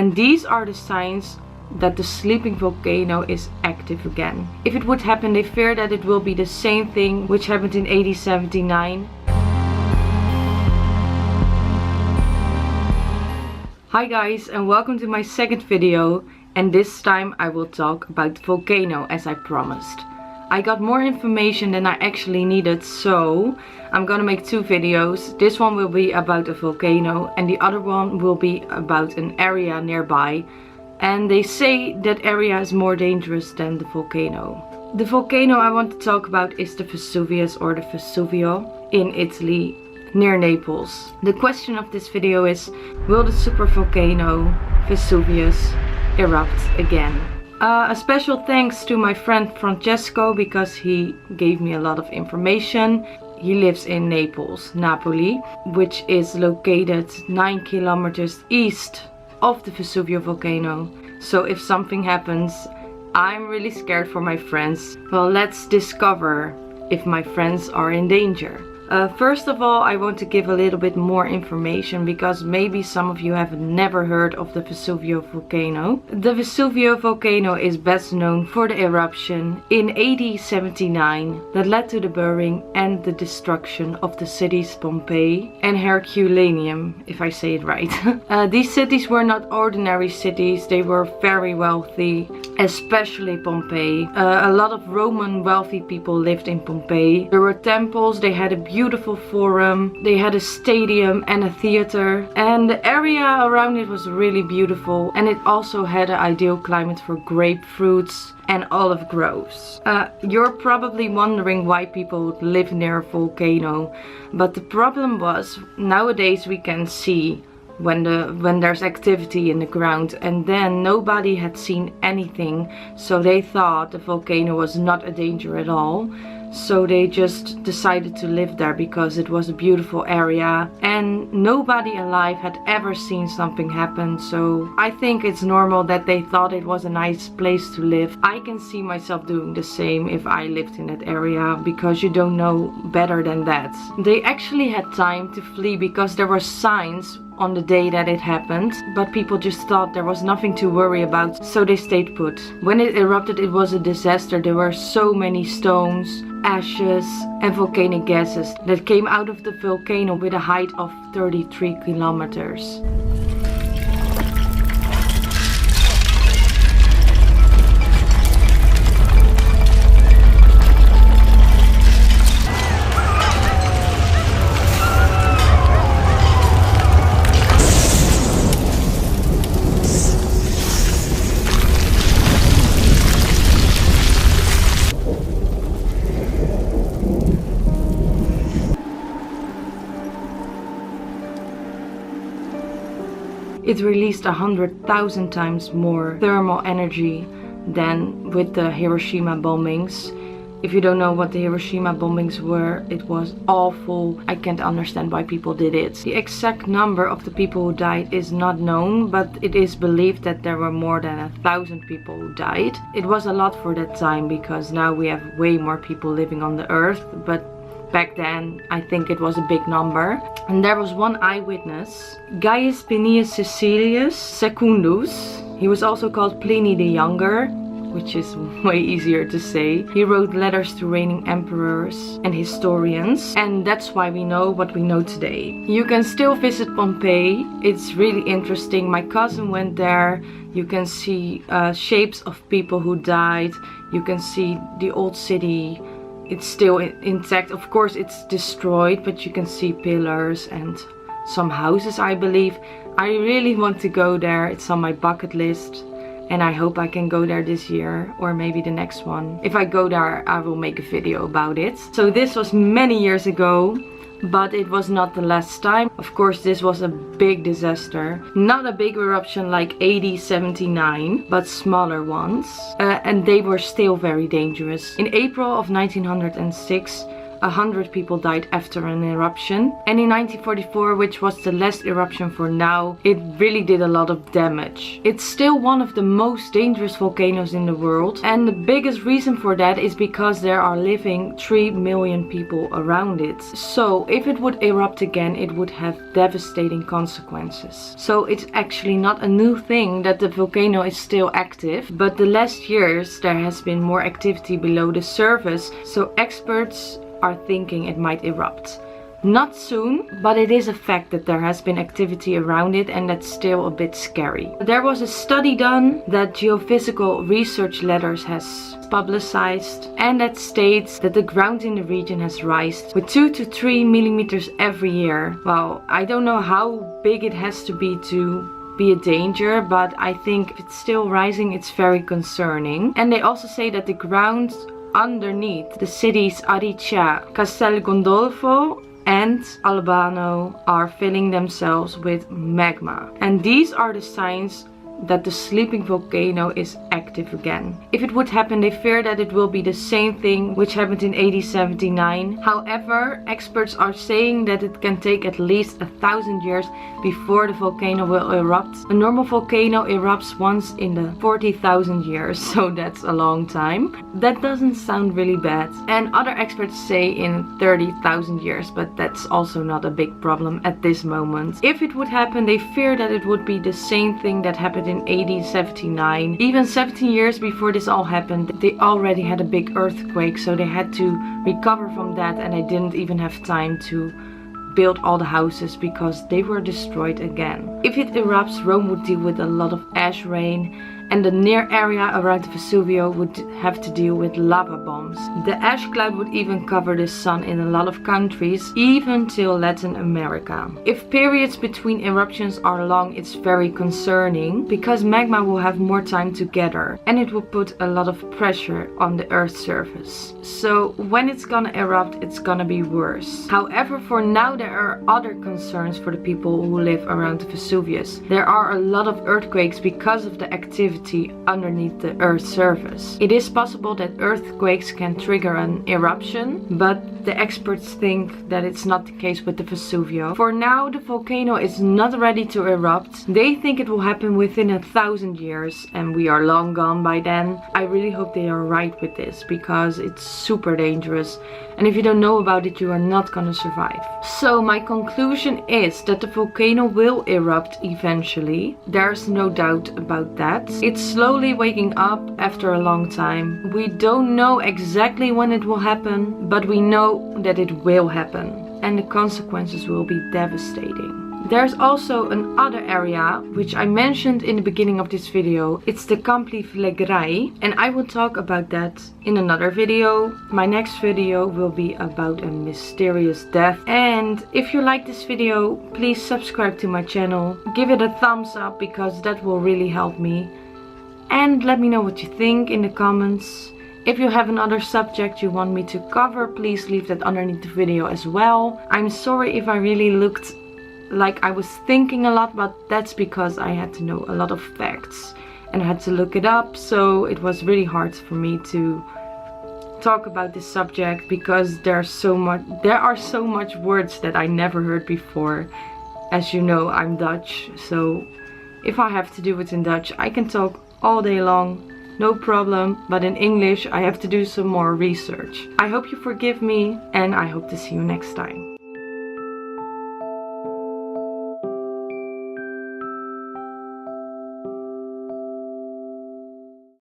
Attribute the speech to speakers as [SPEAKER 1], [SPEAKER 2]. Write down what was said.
[SPEAKER 1] And these are the signs that the sleeping volcano is active again. If it would happen, they fear that it will be the same thing which happened in AD 79. Hi guys, and welcome to my second video, and this time I will talk about the volcano as I promised. I got more information than I actually needed, so I'm gonna make two videos. This one will be about a volcano and the other one will be about an area nearby. And they say that area is more dangerous than the volcano. The volcano I want to talk about is the Vesuvius or the Vesuvio in Italy, near Naples. The question of this video is, will the supervolcano Vesuvius erupt again? A special thanks to my friend Francesco, because he gave me a lot of information. He lives in Naples, Napoli, which is located 9 kilometers east of the Vesuvio volcano. So if something happens, I'm really scared for my friends. Well, let's discover if my friends are in danger. First of all, I want to give a little bit more information, because maybe some of you have never heard of the Vesuvio volcano. The Vesuvio volcano is best known for the eruption in AD 79 that led to the burning and the destruction of the cities Pompeii and Herculaneum, if I say it right. These cities were not ordinary cities, they were very wealthy, especially Pompeii. A lot of Roman wealthy people lived in Pompeii. There were temples, they had a beautiful forum, they had a stadium and a theater, and the area around it was really beautiful, and it also had an ideal climate for grapefruits and olive groves. You're probably wondering why people would live near a volcano, but the problem was, nowadays we can see when there's activity in the ground, and then nobody had seen anything, so they thought the volcano was not a danger at all. So they just decided to live there because it was a beautiful area and nobody alive had ever seen something happen. So I think it's normal that they thought it was a nice place to live. I can see myself doing the same if I lived in that area, because you don't know better than that. They actually had time to flee because there were signs on the day that it happened, but people just thought there was nothing to worry about, so they stayed put. When it erupted, it was a disaster. There were so many stones, ashes and volcanic gases that came out of the volcano with a height of 33 kilometers. It released 100,000 times more thermal energy than with the Hiroshima bombings. If you don't know what the Hiroshima bombings were, it was awful. I can't understand why people did it. The exact number of the people who died is not known, but it is believed that there were more than 1,000 people who died. It was a lot for that time, because now we have way more people living on the earth, but back then I think it was a big number. And there was one eyewitness, Gaius Plinius Caecilius Secundus. He was also called Pliny the Younger, which is way easier to say. He wrote letters to reigning emperors and historians, and that's why we know what we know today. You can still visit Pompeii. It's really interesting. My cousin went there. You can see shapes of people who died. You can see the old city. It's still intact. Of course it's destroyed, but you can see pillars and some houses, I believe. I really want to go there. It's on my bucket list, and I hope I can go there this year or maybe the next one. If I go there, I will make a video about it. So this was many years ago, but it was not the last time. Of course, this was a big disaster. Not a big eruption like AD 79, but smaller ones. And they were still very dangerous. In April of 1906, 100 people died after an eruption. And in 1944, which was the last eruption for now, it really did a lot of damage. It's still one of the most dangerous volcanoes in the world, and the biggest reason for that is because there are living 3 million people around it. So if it would erupt again, it would have devastating consequences. So it's actually not a new thing that the volcano is still active, but the last years there has been more activity below the surface, so experts are thinking it might erupt. Not soon, but it is a fact that there has been activity around it, and that's still a bit scary. There was a study done that Geophysical Research Letters has publicized, and that states that the ground in the region has risen with 2 to 3 millimeters every year. Well, I don't know how big it has to be a danger, but I think if it's still rising, it's very concerning. And they also say that the ground underneath the cities Aricia, Castel Gondolfo and Albano are filling themselves with magma. And these are the signs that the sleeping volcano is active again. If it would happen, they fear that it will be the same thing which happened in AD 79. However, experts are saying that it can take at least 1,000 years before the volcano will erupt. A normal volcano erupts once in the 40,000 years, so that's a long time. That doesn't sound really bad. And other experts say in 30,000 years, but that's also not a big problem at this moment. If it would happen, they fear that it would be the same thing that happened in AD 79. Even 17 years before this all happened, they already had a big earthquake, so they had to recover from that, and they didn't even have time to build all the houses because they were destroyed again. If it erupts, Rome would deal with a lot of ash rain, and the near area around the Vesuvio would have to deal with lava bombs. The ash cloud would even cover the sun in a lot of countries, even till Latin America. If periods between eruptions are long, it's very concerning because magma will have more time to gather, and it will put a lot of pressure on the Earth's surface. So when it's gonna erupt, it's gonna be worse. However, for now there are other concerns for the people who live around the Vesuvius. There are a lot of earthquakes because of the activity underneath the Earth's surface. It is possible that earthquakes can trigger an eruption, but the experts think that it's not the case with the Vesuvio. For now, the volcano is not ready to erupt. They think it will happen within 1,000 years, and we are long gone by then. I really hope they are right with this because it's super dangerous, and if you don't know about it, you are not gonna survive. So my conclusion is that the volcano will erupt eventually. There's no doubt about that. It's slowly waking up after a long time. We don't know exactly when it will happen, but we know that it will happen, and the consequences will be devastating. There's also another area which I mentioned in the beginning of this video. It's the Campi Flegrei, and I will talk about that in another video. My next video will be about a mysterious death. And if you like this video, please subscribe to my channel. Give it a thumbs up because that will really help me. And let me know what you think in the comments. If you have another subject you want me to cover, please leave that underneath the video as well. I'm sorry if I really looked like I was thinking a lot, but that's because I had to know a lot of facts and I had to look it up, so it was really hard for me to talk about this subject because there are so much words that I never heard before. As you know, I'm Dutch, so if I have to do it in Dutch, I can talk all day long, no problem, but in English I have to do some more research. I hope you forgive me, and I hope to see you next time.